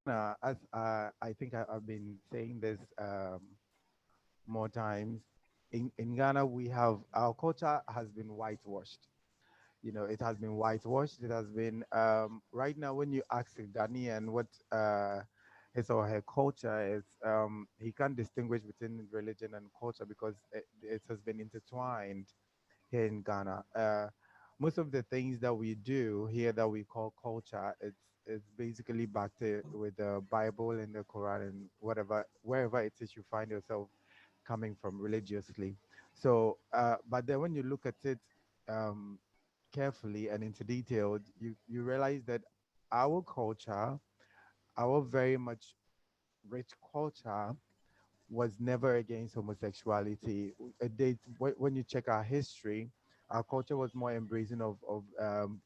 as I think I've been saying this more times, in Ghana, we have our culture has been whitewashed. You know, it has been whitewashed. It has been right now when you ask a Ghanaian what his or her culture is, he can't distinguish between religion and culture because it has been intertwined here in Ghana. Most of the things that we do here that we call culture, it's basically backed with the Bible and the Quran and whatever wherever it is you find yourself coming from religiously. So, but then when you look at it um, carefully and into detail, you realize that our culture, our very much rich culture, was never against homosexuality. When you check our history, our culture was more embracing of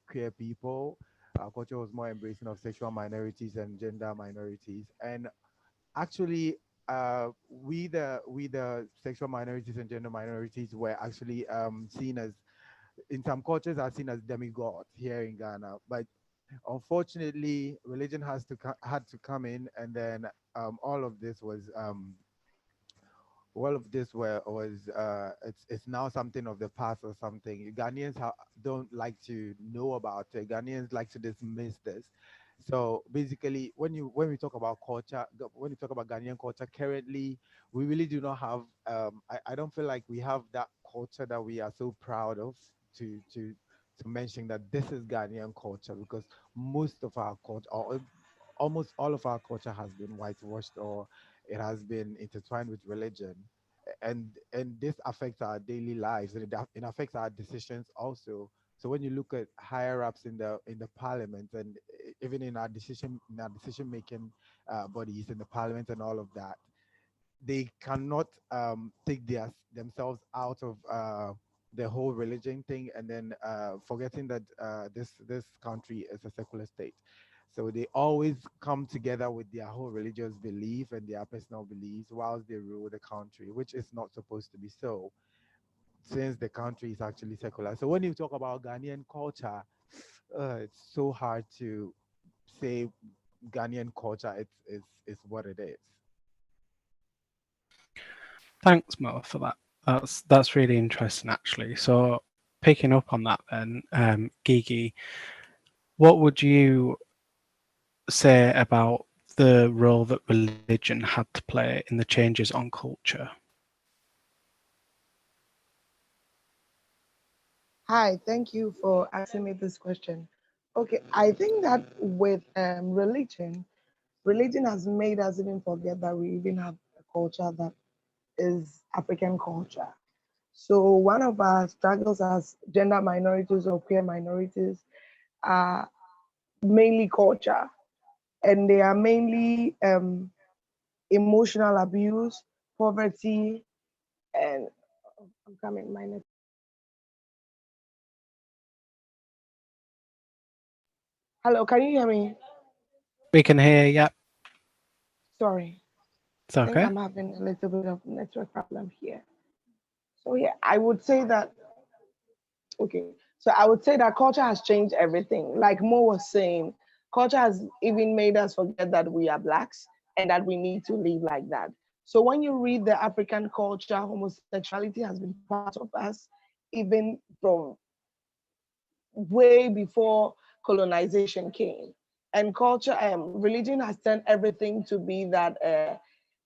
queer people. Our culture was more embracing of sexual minorities and gender minorities. And actually, we the sexual minorities and gender minorities were actually seen as, in some cultures, are seen as demigods here in Ghana. But unfortunately, religion had to come in, and then all of this was it's now something of the past or something. Ghanaians don't like to know about it. Ghanaians like to dismiss this. So basically, when we talk about culture, when we talk about Ghanaian culture, currently we really do not have. I don't feel like we have that culture that we are so proud of to to mention that this is Ghanaian culture, because most of our culture, or almost all of our culture, has been whitewashed, or it has been intertwined with religion, and this affects our daily lives, and it affects our decisions also. So when you look at higher ups in the parliament, and even in our decision making bodies in the parliament and all of that, they cannot take themselves out of the whole religion thing, and then forgetting that this country is a secular state. So they always come together with their whole religious belief and their personal beliefs whilst they rule the country, which is not supposed to be so, since the country is actually secular. So when you talk about Ghanaian culture, it's so hard to say Ghanaian culture. It's what it is. Thanks, Mo, for that. That's really interesting, actually. So, picking up on that, then, Gigi, what would you say about the role that religion had to play in the changes on culture? Hi, thank you for asking me this question. Okay, I think that with religion has made us even forget that we even have a culture that is African culture. So one of our struggles as gender minorities or queer minorities are mainly culture, and they are mainly emotional abuse, poverty, and I'm coming. Hello, can you hear me? We can hear, yeah, Sorry, it's I think okay. I'm having a little bit of network problem here. So yeah, I would say that okay. So I would say that culture has changed everything. Like Mo was saying, culture has even made us forget that we are blacks and that we need to live like that. So when you read the African culture, homosexuality has been part of us even from way before colonization came. And culture, religion has turned everything to be that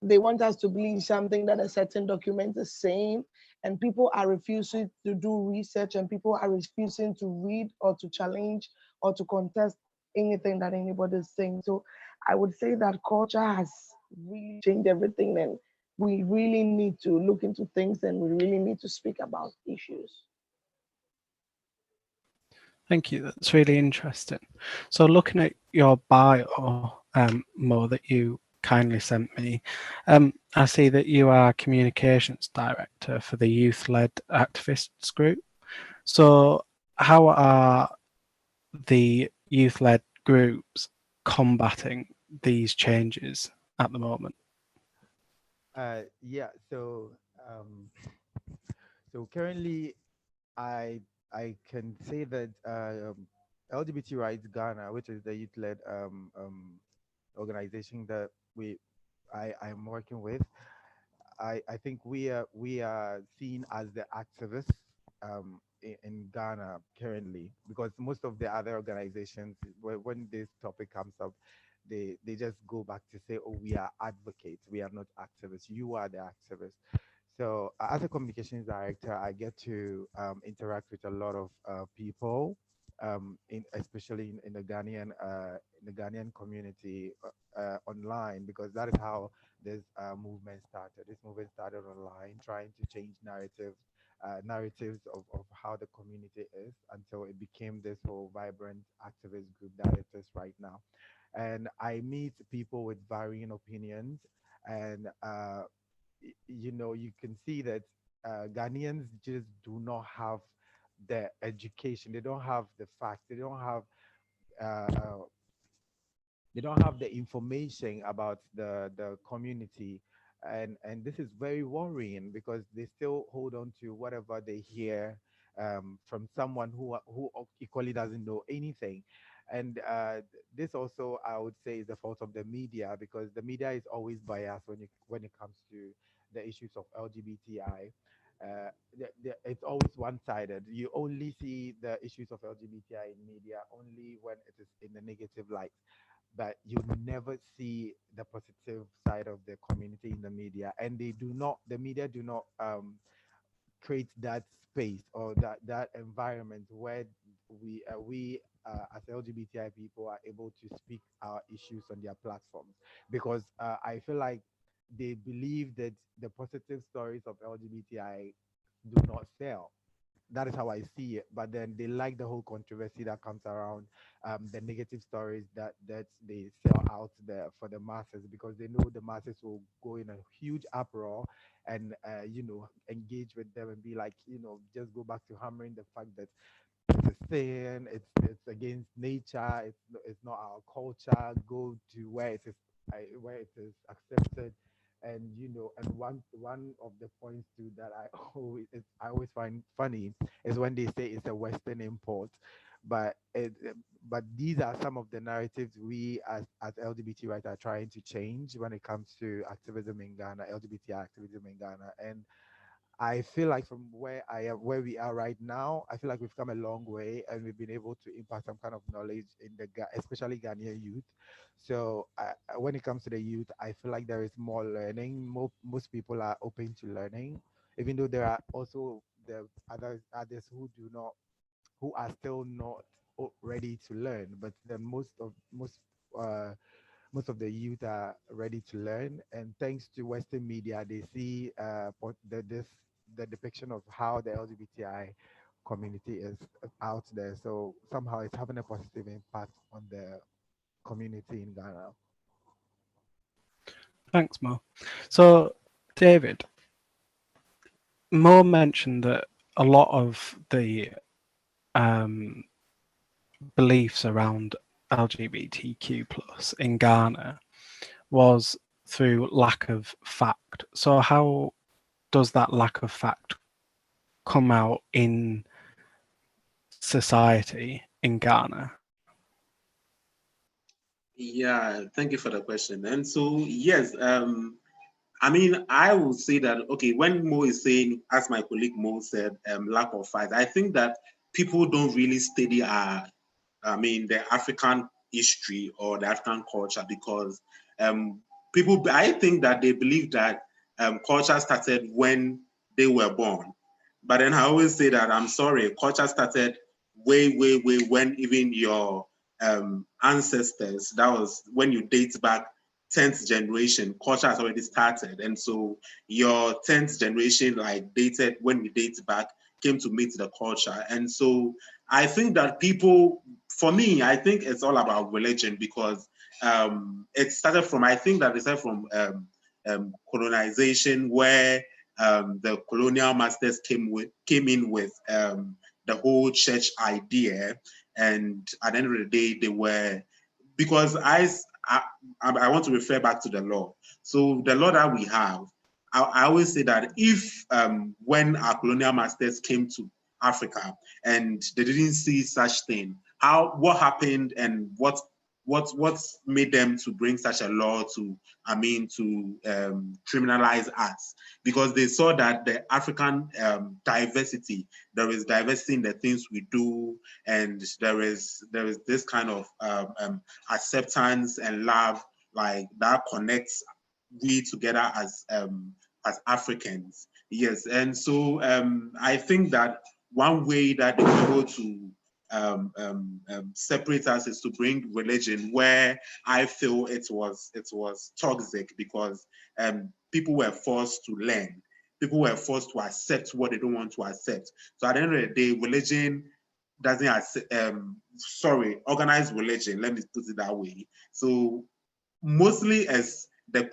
they want us to believe something that a certain document is saying, and people are refusing to do research, and people are refusing to read or to challenge or to contest anything that anybody is saying. So I would say that culture has really changed everything, and we really need to look into things, and we really need to speak about issues. Thank you. That's really interesting. So, looking at your bio, Mo, that you kindly sent me, I see that you are communications director for the youth-led activists group. So, how are the youth-led groups combating these changes at the moment? Yeah. So currently, I I can say that LGBT Rights Ghana, which is the youth-led organization that I'm working with, I think we are seen as the activists in Ghana currently, because most of the other organizations, when this topic comes up, they just go back to say, oh, we are advocates, we are not activists, you are the activists. So as a communications director, I get to interact with a lot of people, especially in the Ghanaian community online, because that is how this movement started. This movement started online, trying to change narratives of how the community is, until it became this whole vibrant activist group that it is right now. And I meet people with varying opinions, and you can see that Ghanaians just do not have the education, they don't have the facts, uh, uh, they don't have the information about the community, and this is very worrying, because they still hold on to whatever they hear from someone who equally doesn't know anything. And this also, I would say, is the fault of the media, because the media is always biased when it comes to the issues of LGBTI. It's always one-sided. You only see the issues of LGBTI in media only when it is in the negative light, but you never see the positive side of the community in the media. And the media do not create that space, or that environment where we as LGBTI people are able to speak our issues on their platforms, because I feel like they believe that the positive stories of LGBTI do not sell. That is how I see it. But then they like the whole controversy that comes around the negative stories that they sell out there for the masses, because they know the masses will go in a huge uproar, and engage with them and be like, just go back to hammering the fact that it's a sin, it's against nature, it's not our culture. Go to where it is accepted. And and one of the points too that I always find funny is when they say it's a Western import. but it, but these are some of the narratives we as LGBT rights are trying to change when it comes to activism in Ghana, LGBT activism in Ghana. And I feel like from where we are right now, I feel like we've come a long way, and we've been able to impact some kind of knowledge in especially Ghanaian youth. So when it comes to the youth, I feel like there is more learning. Most people are open to learning, even though there are also the others who are still not ready to learn. But then uh, most of the youth are ready to learn, and thanks to Western media, they see the depiction of how the LGBTI community is out there. So somehow it's having a positive impact on the community in Ghana. Thanks, Mo. So, David, Mo mentioned that a lot of the um, beliefs around LGBTQ plus in Ghana was through lack of fact. So how does that lack of fact come out in society in Ghana? Yeah, thank you for the question. And so, yes, I mean, I would say that, okay, when Mo is saying, as my colleague Mo said, lack of fight, I think that people don't really study the African history or the African culture, because I think that they believe that culture started when they were born. But then I always say that, I'm sorry, culture started way, way, way when even your ancestors, that was when you date back 10th generation, culture has already started. And so your 10th generation, like dated, when we date back, came to meet the culture. And so I think that people, for me, I think it's all about religion, because it started from, I think that it started from colonization, where the colonial masters came in with the whole church idea. And at the end of the day, they were, because I want to refer back to the law. So the law that we have, I always say that if when our colonial masters came to Africa and they didn't see such thing, what happened and what what's made them to bring such a law to, criminalize us? Because they saw that the African diversity, there is diversity in the things we do, and there is this kind of acceptance and love, like that connects we together as Africans. Yes, and so I think that one way that they were able to separate us is to bring religion, where I feel it was toxic, because people were forced to learn. People were forced to accept what they don't want to accept. So at the end of the day, religion doesn't accept, organized religion, let me put it that way. So mostly as the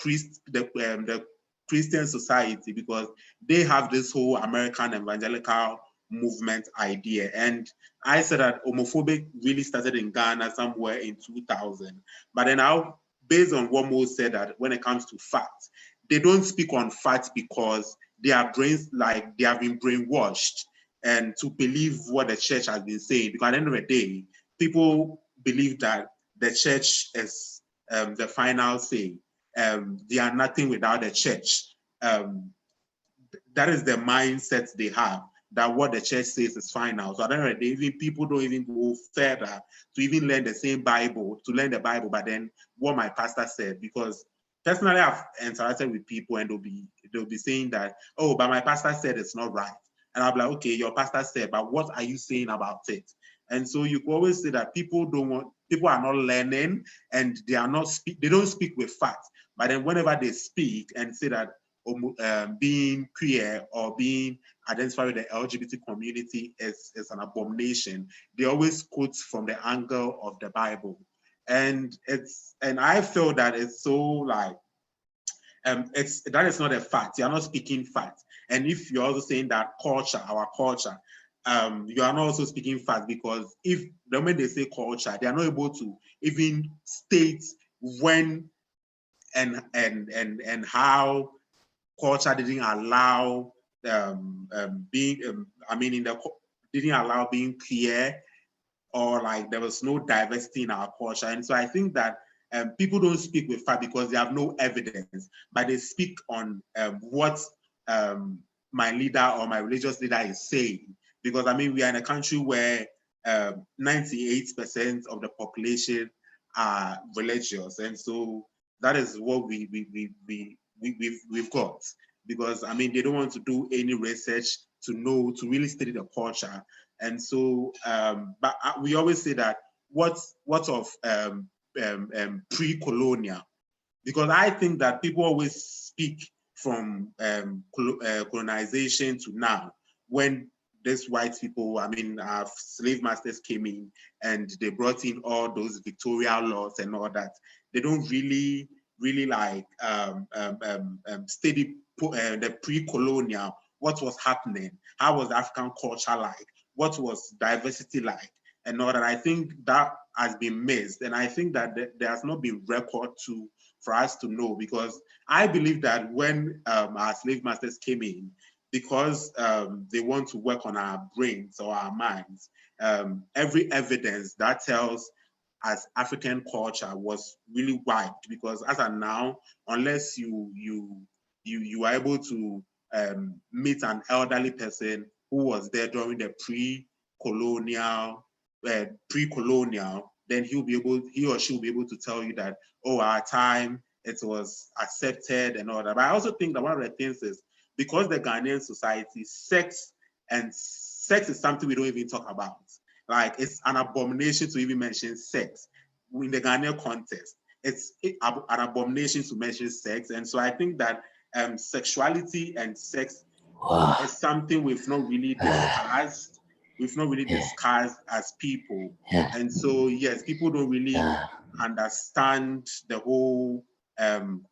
Christian society, because they have this whole American evangelical movement idea. And I said that homophobic really started in Ghana somewhere in 2000. But then now, based on what Mo said, that when it comes to facts, they don't speak on facts because their brains, like, they have been brainwashed and to believe what the church has been saying. Because at the end of the day, people believe that the church is the final say. They are nothing without the church. That is the mindset they have, that what the church says is final. So at the end of the day, even people don't even go further to even learn the same Bible, to learn the Bible, but then what my pastor said. Because personally, I've interacted with people and they'll be saying that, oh, but my pastor said it's not right. And I'll be like, okay, your pastor said, but what are you saying about it? And so you can always say that people are not learning, and they don't speak with facts. But then whenever they speak and say that being queer or being identified with the LGBT community is an abomination, they always quote from the angle of the Bible. And I feel that it's so like, that is not a fact. You're not speaking fact. And if you're also saying that our culture, you are not also speaking fact, because if the moment they say culture, they are not able to even state when and how culture didn't allow didn't allow being queer, or like there was no diversity in our culture. And so I think that people don't speak with fact because they have no evidence, but they speak on what my leader or my religious leader is saying. Because we are in a country where 98% of the population are religious, and so that is what we've got. Because they don't want to do any research to really study the culture. And so, but we always say that what of pre-colonial? Because I think that people always speak from colonization to now, when these white people, our slave masters came in and they brought in all those Victorian laws and all that. They don't really like study the pre-colonial, what was happening, how was African culture like, what was diversity like, and all that. I think that has been missed, and I think that there has not been record for us to know, because I believe that when our slave masters came in, because they want to work on our brains or our minds, every evidence that tells as African culture was really wiped. Because as of now, unless you are able to meet an elderly person who was there during the pre-colonial, then he or she will be able to tell you that, oh, our time, it was accepted and all that. But I also think that one of the things is, because the Ghanaian society, sex is something we don't even talk about. Like, it's an abomination to even mention sex in the Ghanaian context. It's an abomination to mention sex. And so I think that sexuality and sex is something we've not really discussed. We've not really discussed as people. And so, yes, people don't really understand the whole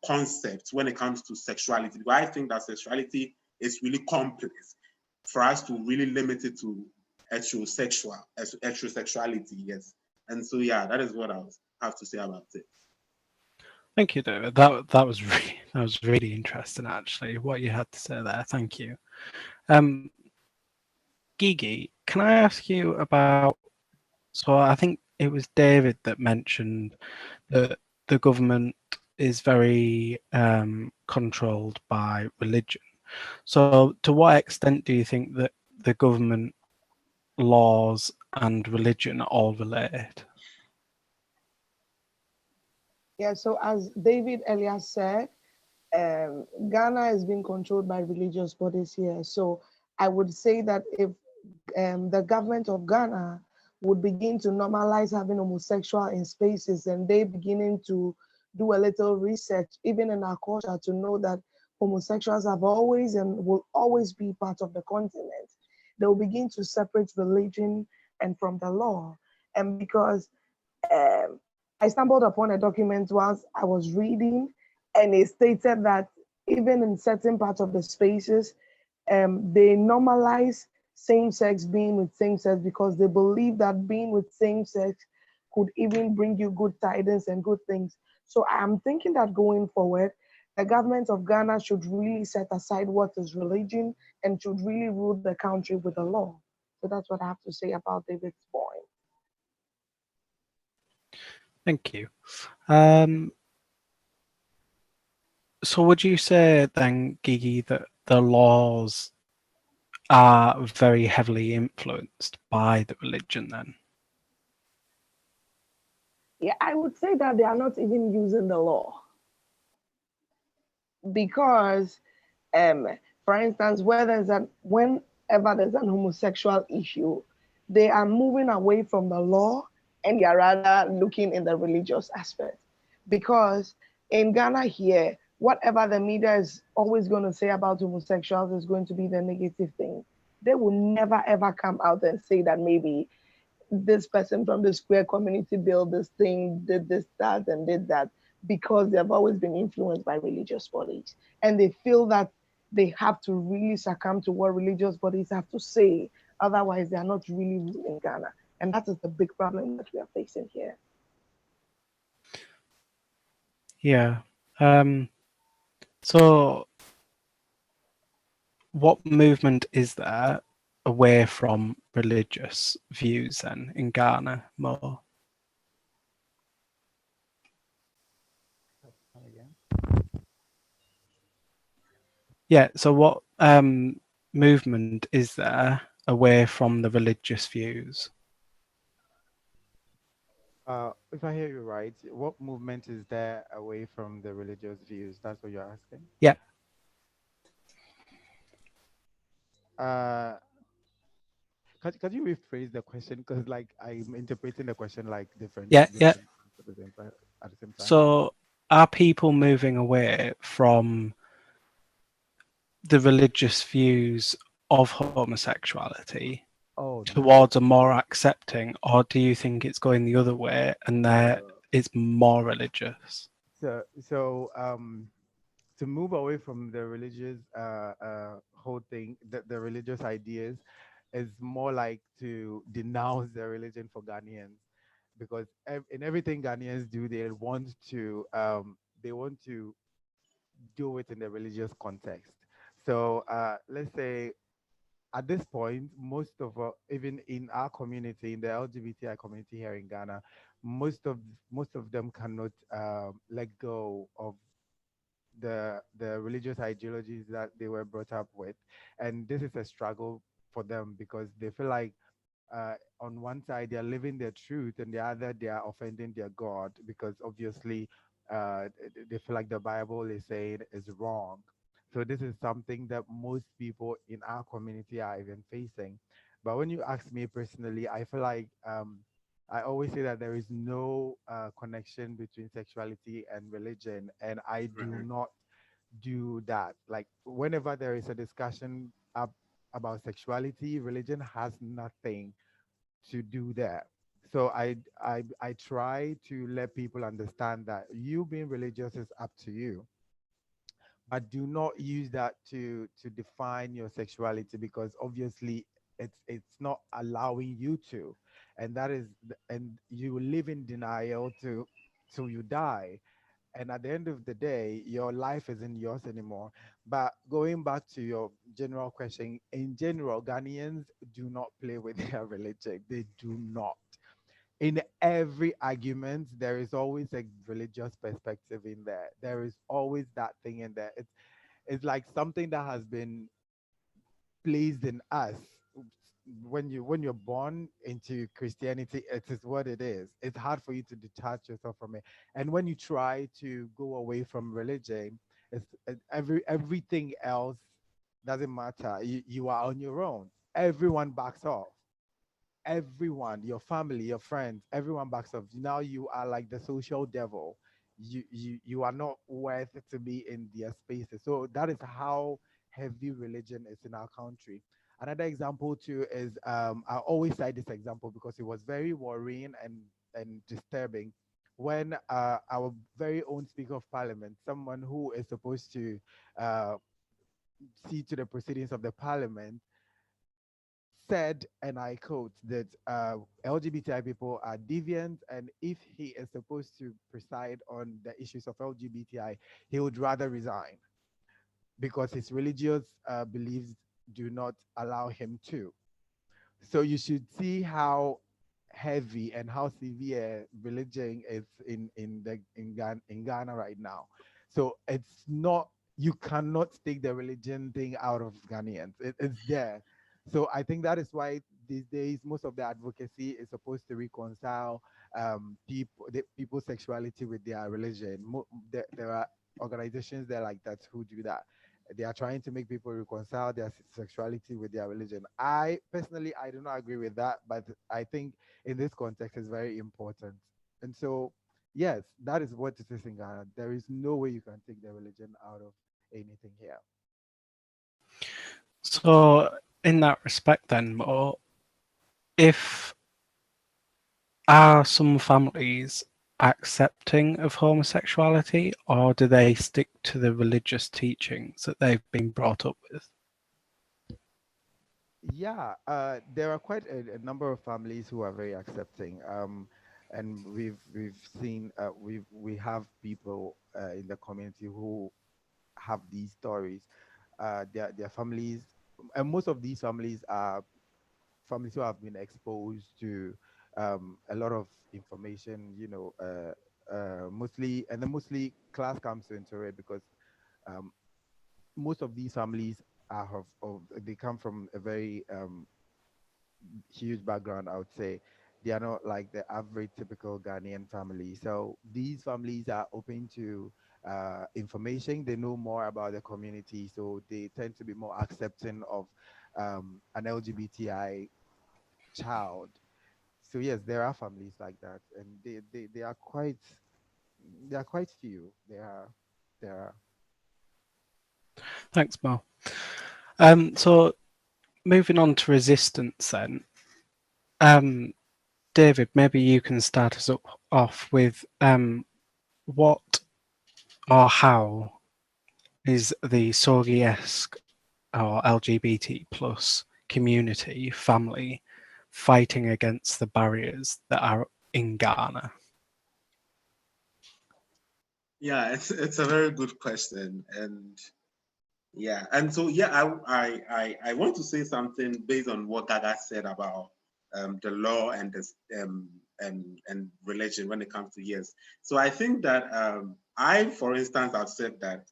concept when it comes to sexuality. But I think that sexuality is really complex for us to really limit it to heterosexuality, yes. And so, yeah, that is what I have to say about it. Thank you, David. That was really interesting, actually, what you had to say there. Thank you. Gigi, can I ask you about? So I think it was David that mentioned that the government is very controlled by religion. So, to what extent do you think that the government, laws, and religion all relate? Yeah, so as David earlier said, Ghana is being controlled by religious bodies here. So I would say that if the government of Ghana would begin to normalize having homosexual in spaces, and they beginning to do a little research, even in our culture, to know that homosexuals have always and will always be part of the continent, they will begin to separate religion and from the law. And because um, I stumbled upon a document once I was reading, and it stated that even in certain parts of the spaces, they normalize same sex being with same sex because they believe that being with same sex could even bring you good tidings and good things. So I'm thinking that going forward, the government of Ghana should really set aside what is religion and should really rule the country with the law. So that's what I have to say about David's point. Thank you. Um, so, would you say then, Gigi, that the laws are very heavily influenced by the religion then? Yeah, I would say that they are not even using the law because, um, for instance, whenever there's an homosexual issue, they are moving away from the law and they are rather looking in the religious aspect. Because in Ghana here, whatever the media is always going to say about homosexuals is going to be the negative thing. They will never ever come out and say that maybe this person from the square community built this thing, did this, that, and did that, because they've always been influenced by religious bodies. And they feel that they have to really succumb to what religious bodies have to say. Otherwise, they are not really ruling Ghana. And that is the big problem that we are facing here. Yeah. So, what movement is there away from religious views then in Ghana more? Come again? Yeah, so what movement is there away from the religious views? If I hear you right, what movement is there away from the religious views? That's what you're asking. Yeah, Uh, could you rephrase the question? Because like I'm interpreting the question like yeah. different at the same time. So are people moving away from the religious views of homosexuality Oh no. towards a more accepting, or do you think it's going the other way and there So it's more religious? so to move away from the religious whole thing, the religious ideas, is more like to denounce the religion for Ghanaians, because in everything Ghanaians do, they want to do it in the religious context. So let's say at this point, even in our community, in the LGBTI community here in Ghana, most of most of them cannot let go of the religious ideologies that they were brought up with, and this is a struggle for them because they feel like on one side they are living their truth and the other they are offending their God, because obviously they feel like the Bible is saying is wrong. So this is something that most people in our community are even facing. But when you ask me personally, I feel like I always say that there is no connection between sexuality and religion, and I do Mhm. not do that. Like whenever there is a discussion about sexuality, religion has nothing to do there. So I try to let people understand that you being religious is up to you, but do not use that to define your sexuality, because obviously it's not allowing you to, and and you live in denial to till you die, and at the end of the day your life isn't yours anymore. But going back to your general question, in general, Ghanaians do not play with their religion. They do not. in every argument, there is always a religious perspective in there. There is always that thing in there. It's like something that has been placed in us. When you're born into Christianity, it is what it is. It's hard for you to detach yourself from it. And when you try to go away from religion, everything else doesn't matter. You are on your own. Everyone backs off. Everyone, your family, your friends, everyone backs off. Now you are like the social devil. You are not worth to be in their spaces. So that is how heavy religion is in our country. Another example too is I always cite this example because it was very worrying and disturbing when our very own Speaker of Parliament, someone who is supposed to uh, see to the proceedings of the Parliament, said, and I quote, that LGBTI people are deviant, and if he is supposed to preside on the issues of LGBTI, he would rather resign because his religious beliefs do not allow him to. So you should see how heavy and how severe religion is in Ghana right now. So it's not, you cannot take the religion thing out of Ghanaians. It's there. So I think that is why these days most of the advocacy is supposed to reconcile people's sexuality with their religion. There are organizations there like that who do that. They are trying to make people reconcile their sexuality with their religion. I personally, I do not agree with that, but I think in this context it's very important. And so, yes, that is what it is in Ghana. There is no way you can take the religion out of anything here. So, in that respect, then, Mo, if are some families accepting of homosexuality, or do they stick to the religious teachings that they've been brought up with? Yeah, there are quite a number of families who are very accepting. And we've seen we have people in the community who have these stories. Their families, and most of these families are families who have been exposed to a lot of information. Mostly, and then mostly class comes into it because um, most of these families they come from a very huge background, I would say. They are not like the average typical Ghanaian family. So these families are open to information. They know more about the community, so they tend to be more accepting of an LGBTI child. So yes, there are families like that, and they are quite few. There are. Thanks, Mo. So moving on to resistance then. David, maybe you can start us off with what or how is the Sorgi-esque or LGBT plus community family fighting against the barriers that are in Ghana? Yeah, it's a very good question, and yeah, and so yeah, I want to say something based on what Gaga said about the law and this and religion when it comes to yes. So I think that I, for instance, have said that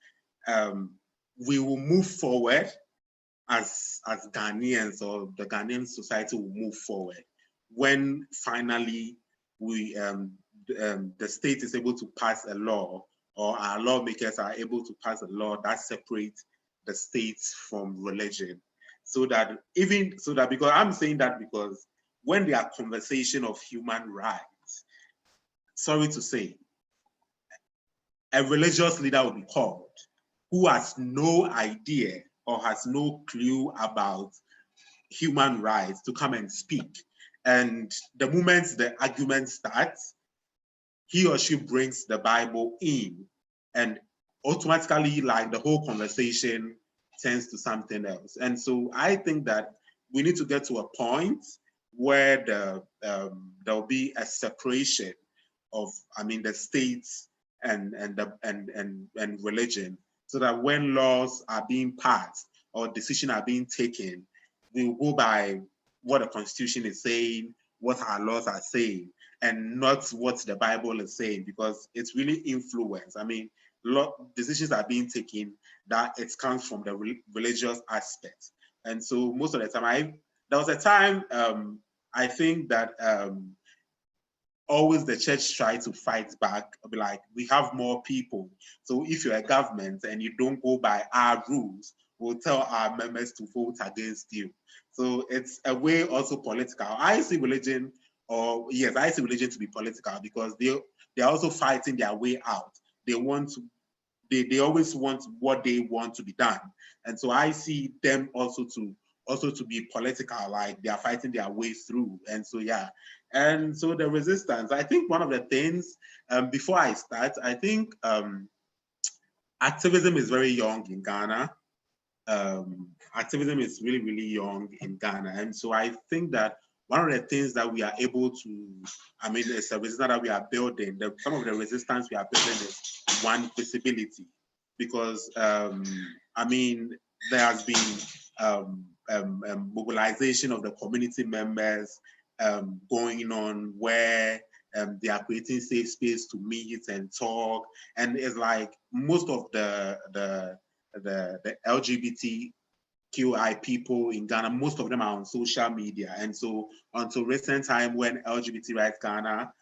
we will move forward as Ghanaians, or the Ghanaian society will move forward when finally the state is able to pass a law, or our lawmakers are able to pass a law that separates the states from religion. Because I'm saying that because when there are conversation of human rights, sorry to say, a religious leader will be called who has no idea or has no clue about human rights to come and speak. And the moment the argument starts, he or she brings the Bible in, and automatically, like, the whole conversation turns to something else. And so I think that we need to get to a point where there'll be a separation of, I mean, the states and religion, so that when laws are being passed or decisions are being taken, we will go by what the Constitution is saying, what our laws are saying and not what the Bible is saying, because it's really influence. I mean, decisions are being taken that it comes from the religious aspect. And so most of the time, there was a time, I think that always the church try to fight back, be like, we have more people. So if you're a government and you don't go by our rules, we'll tell our members to vote against you. So it's a way also political. I see religion to be political, because they're also fighting their way out. They want to, they always want what they want to be done. And so I see them also to be political, like they are fighting their way through. And so, yeah. And so the resistance, I think one of the things, before I start, I think activism is very young in Ghana. Activism is really, really young in Ghana. And so I think that one of the things that we are able to, I mean, it's a resistance that we are building. Some of the resistance we are building is one, visibility, because I mean, there has been mobilization of the community members going on, where they are creating safe space to meet and talk, and it's like most of the LGBTQI people in Ghana, most of them are on social media. And so until recent time, when LGBT Rights Ghana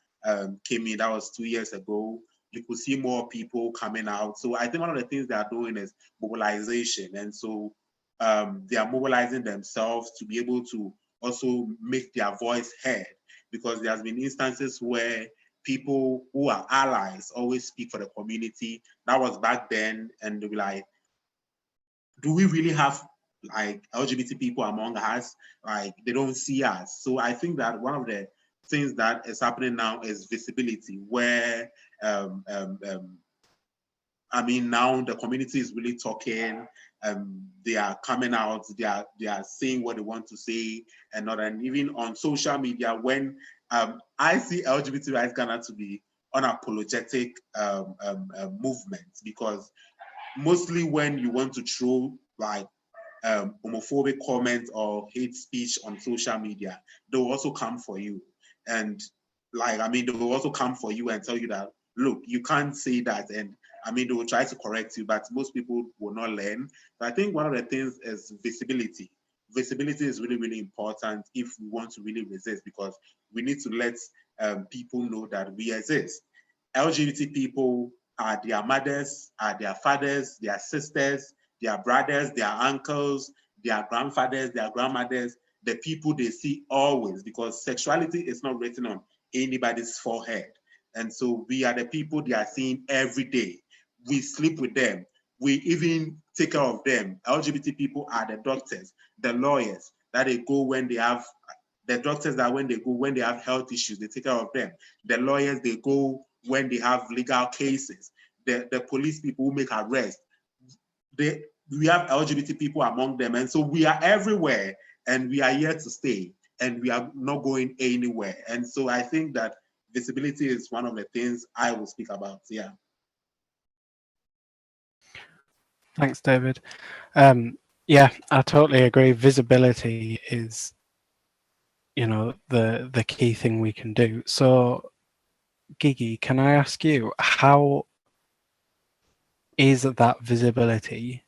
came in, that was 2 years ago, you could see more people coming out. So I think one of the things they are doing is mobilization. And so they are mobilizing themselves to be able to also make their voice heard, because there has been instances where people who are allies always speak for the community. That was back then, and they'll be like, do we really have like LGBT people among us? Like, they don't see us. So I think that one of the things that is happening now is visibility, where I mean, now the community is really talking. They are coming out. They are saying what they want to say, and not. And even on social media, when I see LGBT rights Ghana to be unapologetic movement, because mostly when you want to throw like homophobic comments or hate speech on social media, they will also come for you. And like, I mean, they will also come for you and tell you that, look, you can't say that. And I mean, they will try to correct you, but most people will not learn. So I think one of the things is visibility. Visibility is really, really important if we want to really resist, because we need to let people know that we exist. LGBT people are their mothers, are their fathers, their sisters, their brothers, their uncles, their grandfathers, their grandmothers, the people they see always, because sexuality is not written on anybody's forehead. And so we are the people they are seeing every day. We sleep with them. We even take care of them. LGBT people are the doctors, the lawyers that they go when they have, the doctors that when they go, when they have health issues, they take care of them. The lawyers, they go when they have legal cases. The police people who make arrests, we have LGBT people among them. And so we are everywhere, and we are here to stay, and we are not going anywhere. And so I think that visibility is one of the things I will speak about. Yeah. Thanks, David. Yeah, I totally agree. Visibility is, you know, the key thing we can do. So, Gigi, can I ask you, how is that visibility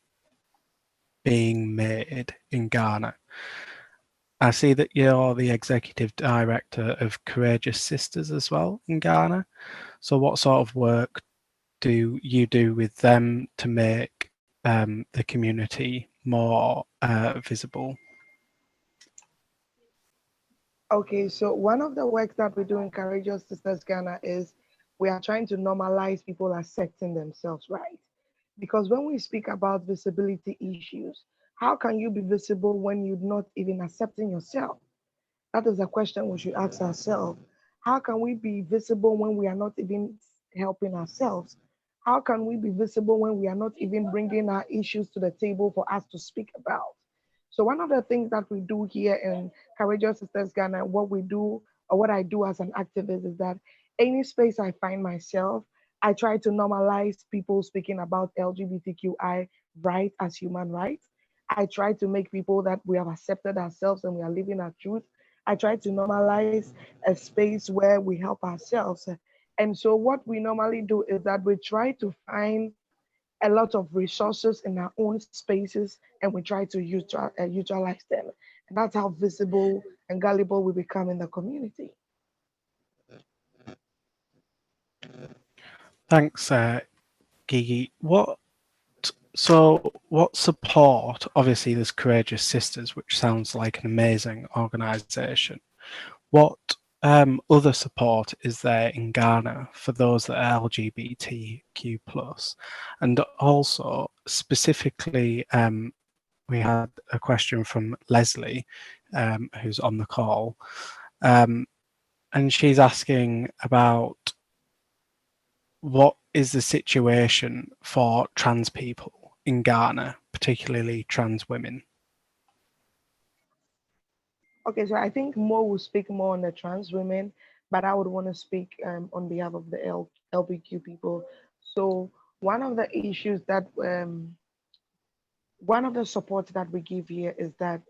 being made in Ghana? I see that you're the executive director of Courageous Sisters as well in Ghana. So what sort of work do you do with them to make the community more visible? Okay, so one of the works that we do in Courageous Sisters Ghana is we are trying to normalize people accepting themselves, right? Because when we speak about visibility issues, how can you be visible when you're not even accepting yourself? That is a question we should ask ourselves. How can we be visible when we are not even helping ourselves? How can we be visible when we are not even bringing our issues to the table for us to speak about? So one of the things that we do here in Courageous Sisters Ghana, what we do or what I do as an activist is that any space I find myself, I try to normalize people speaking about LGBTQI rights as human rights. I try to make people that we have accepted ourselves and we are living our truth. I try to normalize a space where we help ourselves. And so what we normally do is that we try to find a lot of resources in our own spaces and we try to utilize them. And that's how visible and gullible we become in the community. Thanks, Gigi. What support? Obviously, there's Courageous Sisters, which sounds like an amazing organisation. What other support is there in Ghana for those that are LGBTQ plus? And also, specifically, we had a question from Leslie, who's on the call, um, and she's asking about what is the situation for trans people in Ghana, particularly trans women? Okay, so I think Mo will speak more on the trans women, but I would want to speak on behalf of the LBQ people. So one of the issues that one of the supports that we give here is that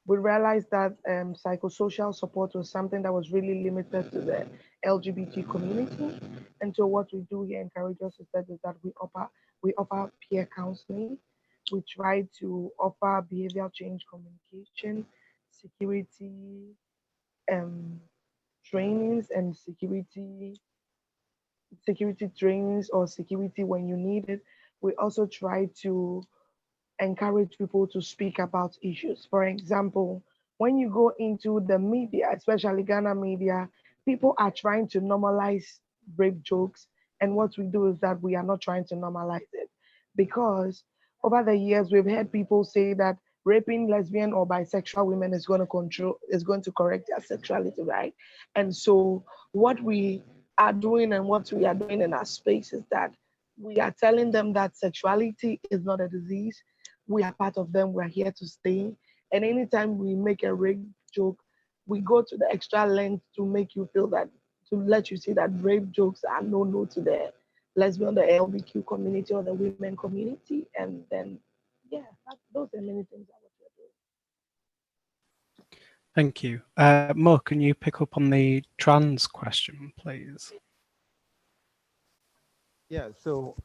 we realized that psychosocial support was something that was really limited to the LGBT community. And so what we do here in Courageous is that we offer peer counseling. We try to offer behavioral change communication, security um, trainings, and security trainings or security when you need it. We also try to encourage people to speak about issues. For example, when you go into the media, especially Ghana media, people are trying to normalize rape jokes. And what we do is that we are not trying to normalize it because over the years we've heard people say that raping lesbian or bisexual women is going to correct their sexuality, right? And so what we are doing and what we are doing in our space is that we are telling them that sexuality is not a disease. We are part of them. We're here to stay. And anytime we make a rape joke, we go to the extra length to make you feel that, to let you see that rape jokes are no to the lesbian, the LBQ community or the women community. And then, yeah, those are many things that what we're doing. Thank you. Mo, can you pick up on the trans question, please? Yeah. So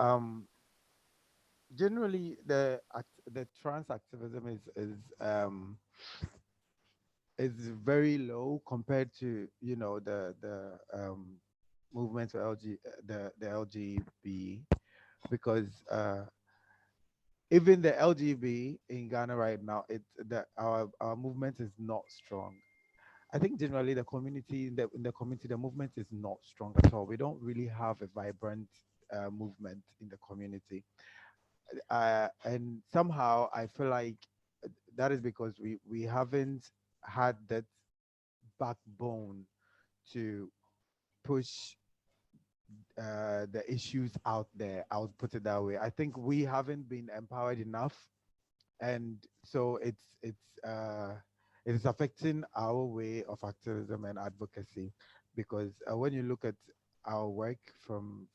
generally the trans activism is very low compared to the movement for the LGB, because even the LGB in Ghana right now, our movement is not strong. I think generally the community in the community, the movement is not strong at all. We don't really have a vibrant movement in the community, and somehow I feel like that is because we haven't had that backbone to push the issues out there. I would put it that way. I think we haven't been empowered enough, and so it is affecting our way of activism and advocacy, because when you look at our work from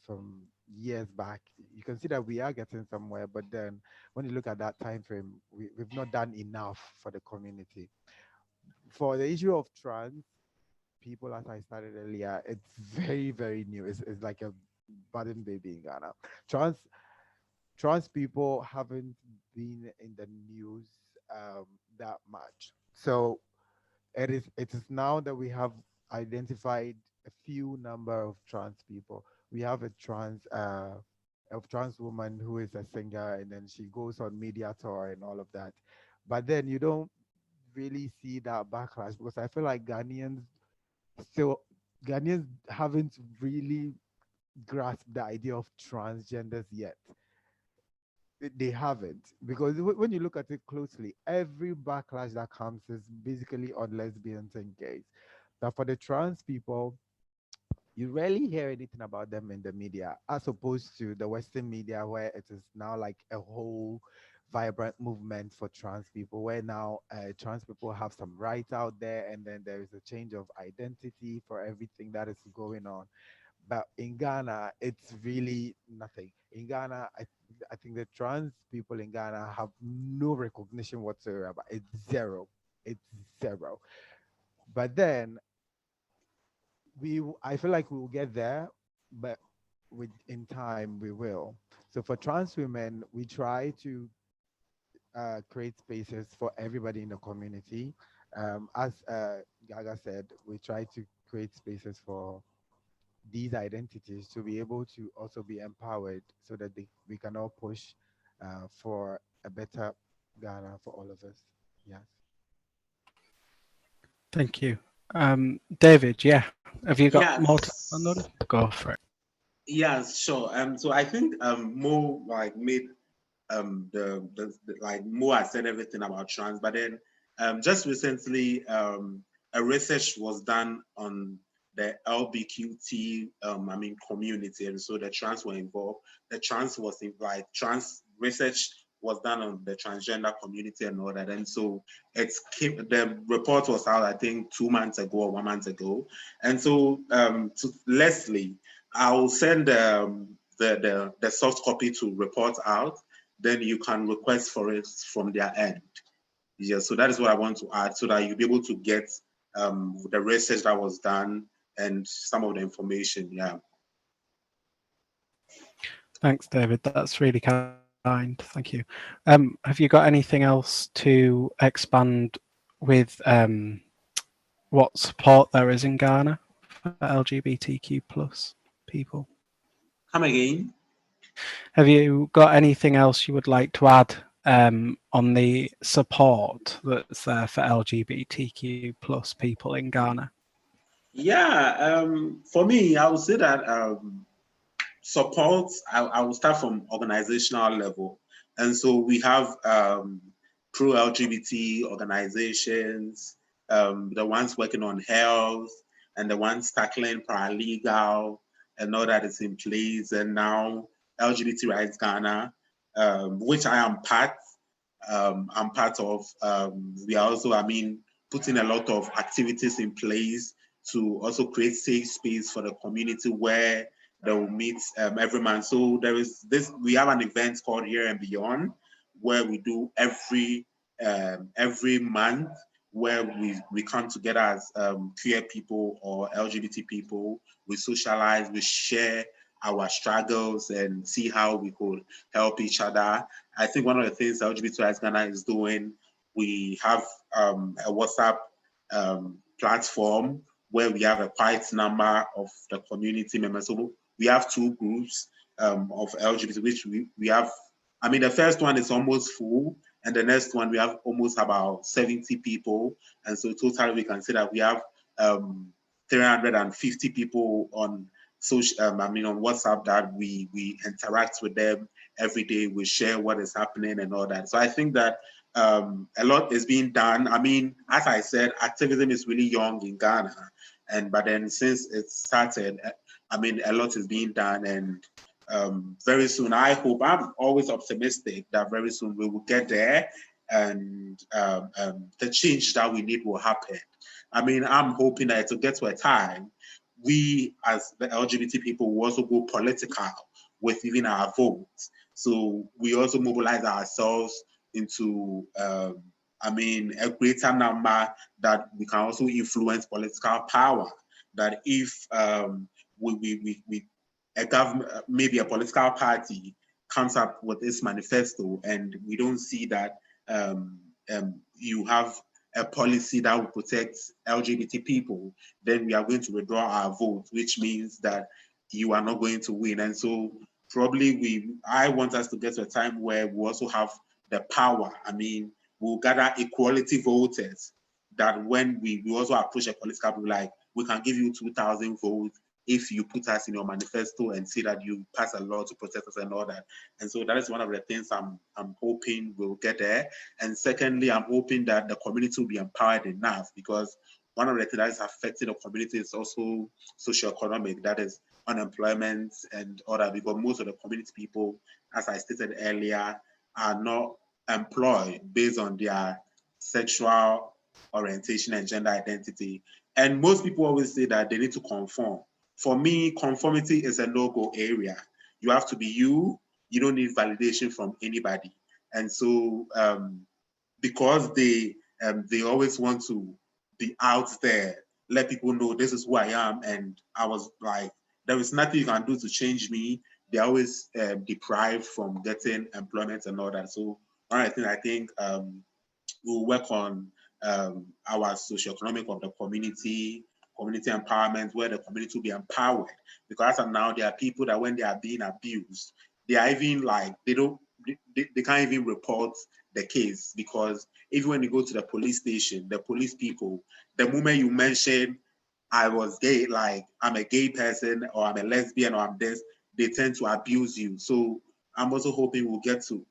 years back, you can see that we are getting somewhere, but then when you look at that time frame, we've not done enough for the community. For the issue of trans people, as I started earlier, it's very, very new. It's like a budding baby in Ghana. Trans trans people haven't been in the news um, that much. So it is now that we have identified a few number of trans people. We have a trans woman who is a singer, and then she goes on media tour and all of that. But then you don't really see that backlash, because I feel like still Ghanaians haven't really grasped the idea of transgenders yet. They haven't, because when you look at it closely, every backlash that comes is basically on lesbians and gays. But for the trans people, you rarely hear anything about them in the media, as opposed to the Western media, where it is now like a whole vibrant movement for trans people, where now trans people have some rights out there, and then there is a change of identity for everything that is going on. But in Ghana, it's really nothing. In Ghana, I think the trans people in Ghana have no recognition whatsoever. It's zero. It's zero. But then I feel like we will get there, but in time we will. So for trans women, we try to create spaces for everybody in the community. As Gaga said, we try to create spaces for these identities to be able to also be empowered so that we can all push for a better Ghana for all of us. Yes. Thank you. David, yeah, have you got more to Yes. go for it? Yes, sure. So I think Mo like made like Mo has said everything about trans, but then just recently a research was done on the LBQT community, and so the trans were involved. The trans was like trans research was done on the transgender community and all that, and so the report was out I think 2 months ago or 1 month ago, and so to Leslie, I'll send the soft copy to ReportOUT, then you can request for it from their end. Yeah, so that is what I want to add, so that you'll be able to get the research that was done and some of the information. Yeah. Thanks, David. That's really kind. Thank you. Have you got anything else to expand with what support there is in Ghana for LGBTQ plus people? Come again. Have you got anything else you would like to add on the support that's there for LGBTQ plus people in Ghana? Yeah. For me, I would say that support, I will start from organizational level. And so we have pro-LGBT organizations, the ones working on health, and the ones tackling paralegal, and all that is in place. And now LGBT Rights Ghana, which I am part. I'm part of. We are also, putting a lot of activities in place to also create safe space for the community where they will meet every month. So there is this. We have an event called Here and Beyond, where we do every month, where we come together as queer people or LGBT people. We socialize, we share our struggles, and see how we could help each other. I think one of the things LGBTQI Ghana is doing, we have a WhatsApp platform where we have a quite number of the community members. So we have two groups of LGBT, which we have. The first one is almost full, and the next one we have almost about 70 people. And so totally we can say that we have 350 people on social, on WhatsApp that we interact with them every day. We share what is happening and all that. So I think that a lot is being done. As I said, activism is really young in Ghana, but then since it started, a lot is being done, and very soon, I hope, I'm always optimistic that very soon we will get there, and the change that we need will happen. I'm hoping that it will get to a time we, as the LGBT people, will also go political with even our votes. So we also mobilize ourselves into, a greater number, that we can also influence political power. That if we a government, maybe a political party, comes up with this manifesto, and we don't see that you have a policy that will protect LGBT people, then we are going to withdraw our vote, which means that you are not going to win. And so probably I want us to get to a time where we also have the power. We'll gather equality voters, that when we also approach a political people, like, we can give you 2,000 votes if you put us in your manifesto and say that you pass a law to protect us and all that. And so that is one of the things I'm hoping we'll get there. And secondly, I'm hoping that the community will be empowered enough, because one of the things that is affecting the community is also socioeconomic, that is unemployment and all that, because most of the community people, as I stated earlier, are not employed based on their sexual orientation and gender identity. And most people always say that they need to conform. For me, conformity is a no-go area. You have to be you. You don't need validation from anybody. And so because they always want to be out there, let people know this is who I am. And I was like, there is nothing you can do to change me. They're always deprived from getting employment and all that. So one of the things I think we'll work on our socioeconomic of the community empowerment, where the community will be empowered. Because as of now, there are people that when they are being abused, they are even like they can't even report the case, because even when you go to the police station, the police people, the moment you mention I was gay, like I'm a gay person or I'm a lesbian or I'm this, they tend to abuse you. So I'm also hoping we'll get to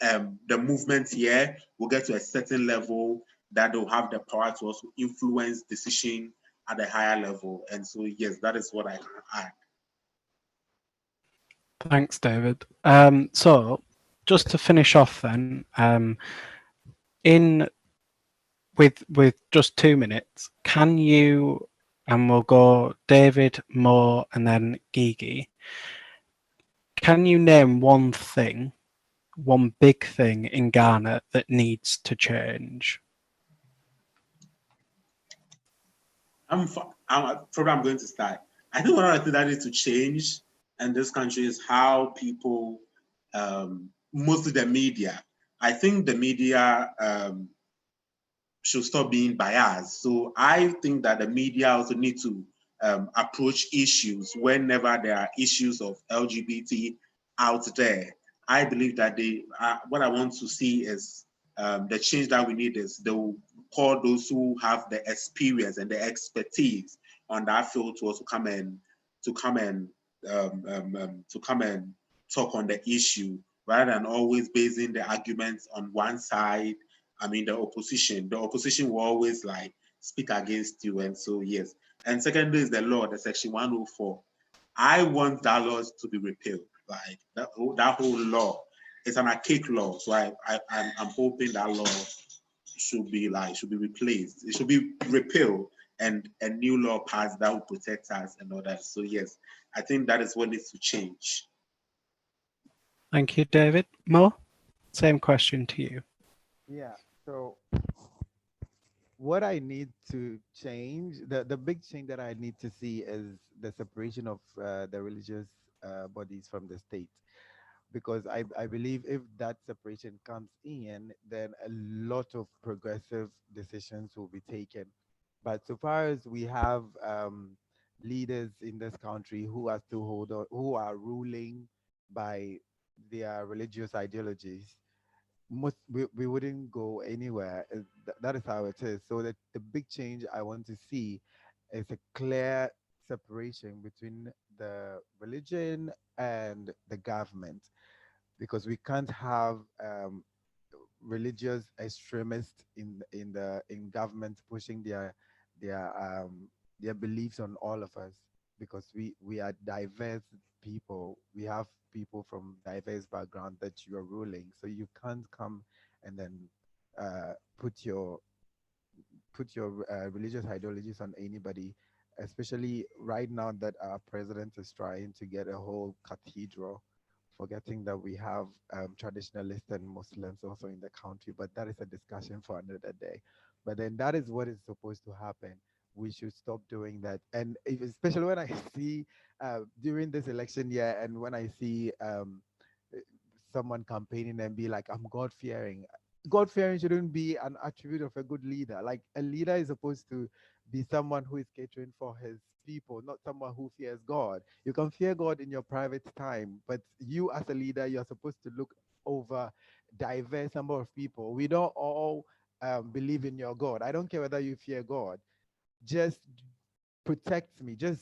the movement here will get to a certain level that they'll have the power to also influence decision at a higher level. And so, yes, that is what I add. Thanks, David. So just to finish off then, in with just 2 minutes, can you, and we'll go David, Mo, and then Gigi, can you name one thing, one big thing in Ghana that needs to change? I'm going to start. I think one of the things that needs to change in this country is how people, mostly the media. I think the media should stop being biased. So I think that the media also need to approach issues whenever there are issues of LGBT out there. I believe that what I want to see is the change that we need is they will call those who have the experience and the expertise on that field to also to come and to come and talk on the issue, rather than always basing the arguments on one side. I mean, the opposition will always like speak against you. And so, yes. And secondly is the law, the section 104. I want that law to be repealed. Like that whole law, it's an archaic law. So I'm hoping that law should be replaced. It should be repealed and a new law passed that will protect us and all that. So yes, I think that is what needs to change. Thank you, David. Mo, same question to you. Yeah. So what I need to change, the big change that I need to see is the separation of the religious bodies from the state. Because I believe if that separation comes in, then a lot of progressive decisions will be taken. But so far as we have leaders in this country who are still hold on, who are ruling by their religious ideologies, we wouldn't go anywhere. That is how it is. So the big change I want to see is a clear separation between the religion and the government, because we can't have religious extremists in government pushing their their beliefs on all of us, because we are diverse people. We have people from diverse background that you are ruling, so you can't come and then uh, put your religious ideologies on anybody, especially right now that our president is trying to get a whole cathedral, forgetting that we have traditionalists and Muslims also in the country. But that is a discussion for another day. But then that is what is supposed to happen. We should stop doing that. And especially when I see during this election year, and when I see someone campaigning and be like, I'm God fearing. God fearing shouldn't be an attribute of a good leader. Like a leader is supposed to be someone who is catering for his people, not someone who fears God. You can fear God in your private time, but you as a leader, you're supposed to look over diverse number of people. We don't all believe in your God. I don't care whether you fear God. Just protect me. Just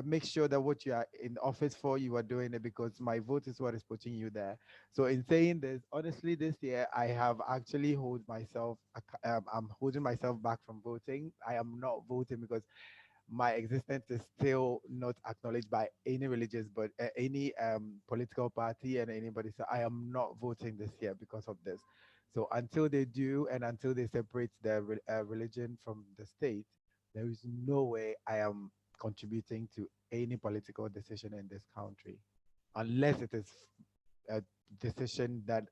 make sure that what you are in office for, you are doing it, because my vote is what is putting you there. So in saying this, honestly, this year I have actually hold myself. I'm holding myself back from voting. I am not voting because my existence is still not acknowledged by any religious, but any political party and anybody. So I am not voting this year because of this. So until they do, and until they separate the religion from the state, there is no way I am contributing to any political decision in this country, unless it is a decision that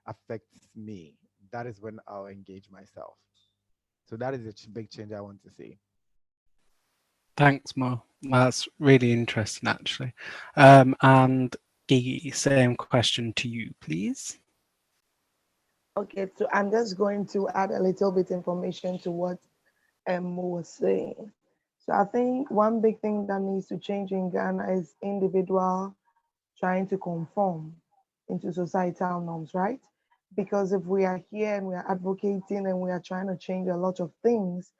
affects me. That is when I'll engage myself. So that is a big change I want to see. Thanks, Mo. That's really interesting, actually. And Gigi, same question to you, please. Okay, so I'm just going to add a little bit information to what Mo was saying. So I think one big thing that needs to change in Ghana is individual trying to conform into societal norms, right? Because if we are here and we are advocating and we are trying to change a lot of things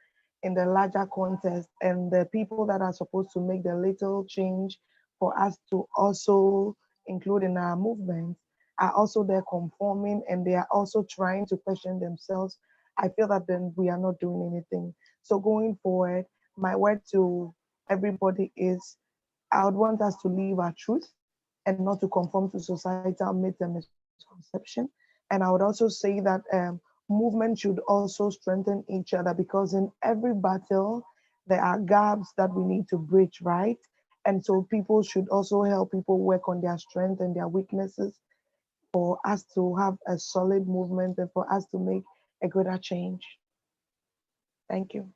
in the larger context, and the people that are supposed to make the little change for us to also include in our movement are also there conforming and they are also trying to question themselves, I feel that then we are not doing anything. So going forward, my word to everybody is I would want us to live our truth and not to conform to societal myth and misconception. And I would also say that movement should also strengthen each other because in every battle, there are gaps that we need to bridge, right? And so people should also help people work on their strengths and their weaknesses for us to have a solid movement and for us to make a greater change. Thank you.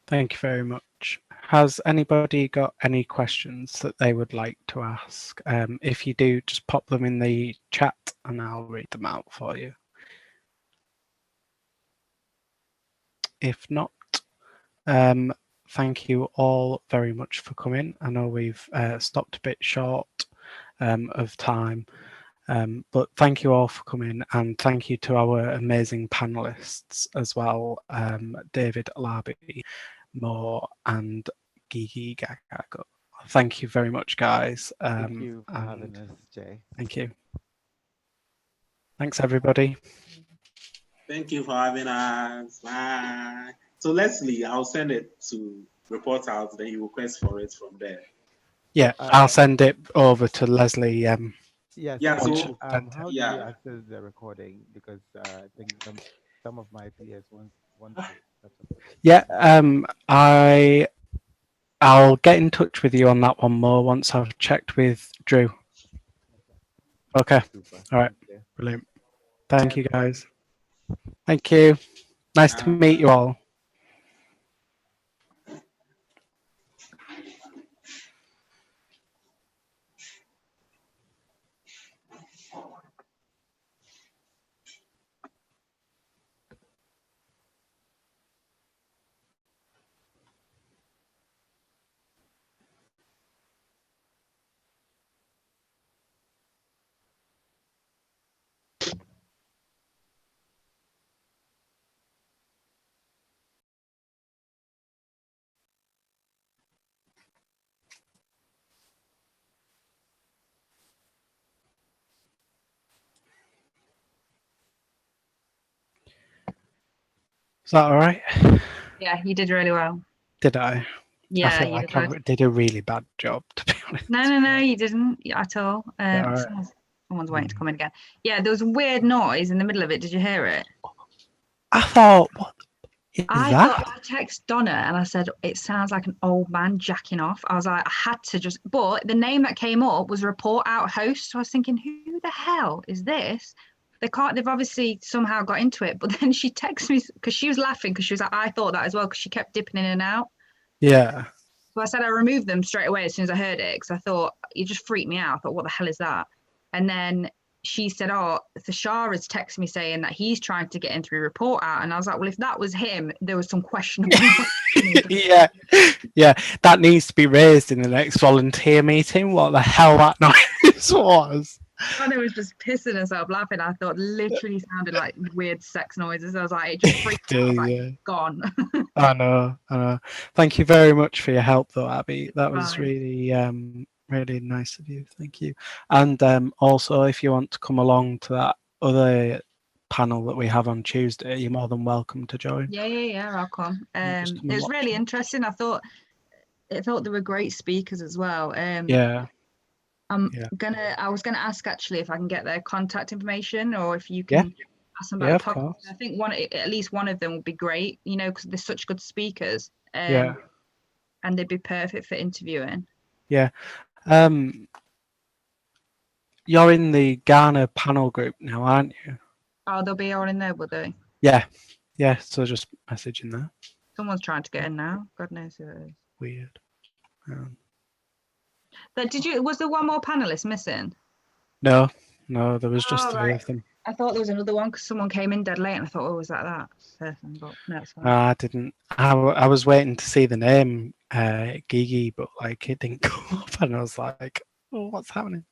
Thank you very much. Has anybody got any questions that they would like to ask? If you do, just pop them in the chat and I'll read them out for you. If not, thank you all very much for coming. I know we've stopped a bit short of time, but thank you all for coming, and thank you to our amazing panelists as well, David Alabi, Mo, and Gigi Gagago. Thank you very much, guys. Thank you for having us, Jay. Thank you. Thanks, everybody. Thank you for having us. Bye. So Leslie, I'll send it to report out, then you request for it from there. Yeah, I'll send it over to Leslie. Yes. Yeah, once so you've sent it. How do yeah. you access the recording? Because I think some of my peers want to catch up with it. Yeah, I'll get in touch with you on that one more once I've checked with Drew. Okay. Super. All right. Thank you. Brilliant. Bye, Thank you, everybody. guys. Thank you. Nice to meet you all. Is that all right? Yeah, you did really well. Did I? Yeah, I feel you like did. I did a really bad job, to be honest. No, you didn't at all. All right. Someone's waiting to come in again. Yeah, there was a weird noise in the middle of it. Did you hear it? I thought, what is I that? thought I texted Donna and I said it sounds like an old man jacking off. I was like, I had to just. But the name that came up was Report Out host. So I was thinking, who the hell is this? They've obviously somehow got into it. But then she texted me because she was laughing because she was like, I thought that as well because she kept dipping in and out. Yeah. So I said I removed them straight away as soon as I heard it because I thought you just freaked me out. I thought, what the hell is that? And then she said, oh, Thashar has texted me saying that he's trying to get in through report out. And I was like, well, if that was him, there was some questionable. Yeah. That needs to be raised in the next volunteer meeting. What the hell that noise was. And it was just pissing herself laughing. I thought literally sounded like weird sex noises. I was like, it just freaked me out. I was like, gone. I know. Thank you very much for your help, though, Abby. That was Fine. really nice of you. Thank you. And also, if you want to come along to that other panel that we have on Tuesday, you're more than welcome to join. Yeah, I'll come. It was really interesting. I thought they were great speakers as well. Yeah. I was gonna ask actually if I can get their contact information or if you can ask them about the podcast. I think at least one of them would be great, because they're such good speakers. And they'd be perfect for interviewing. Yeah. You're in the Ghana panel group now, aren't you? Oh, they'll be all in there, will they? Yeah. yeah, so just messaging there. Someone's trying to get in now. God knows who it is. Weird. Was there one more panelist missing? No, there was just Oh, three right. of them. I thought there was another one because someone came in dead late and I thought, oh, was that person? But no, it's fine. I didn't. I was waiting to see the name Gigi, but like it didn't come up, and I was like, "Oh, what's happening?"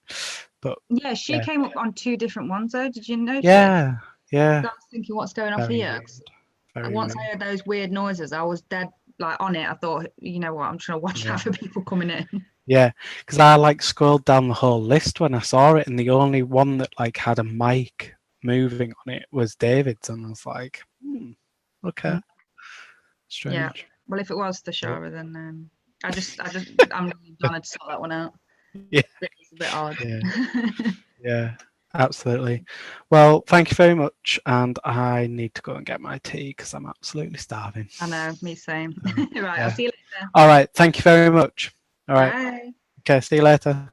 But Yeah, she came up on 2 different ones though. Did you notice? yeah. I was thinking, what's going on Very here? weird. Very Once weird. I heard those weird noises, I was dead like on it. I thought, you know what, I'm trying to watch out for people coming in. Yeah, because I like scrolled down the whole list when I saw it, and the only one that like had a mic moving on it was David's, and I was like, okay, strange. Yeah. Well, if it was the Shara, then I'm really trying to sort that one out. Yeah. It's a bit odd. Yeah, absolutely. Well, thank you very much, and I need to go and get my tea because I'm absolutely starving. I know, me same. Right, I'll see you later. All right, thank you very much. All right. Bye. Okay, see you later.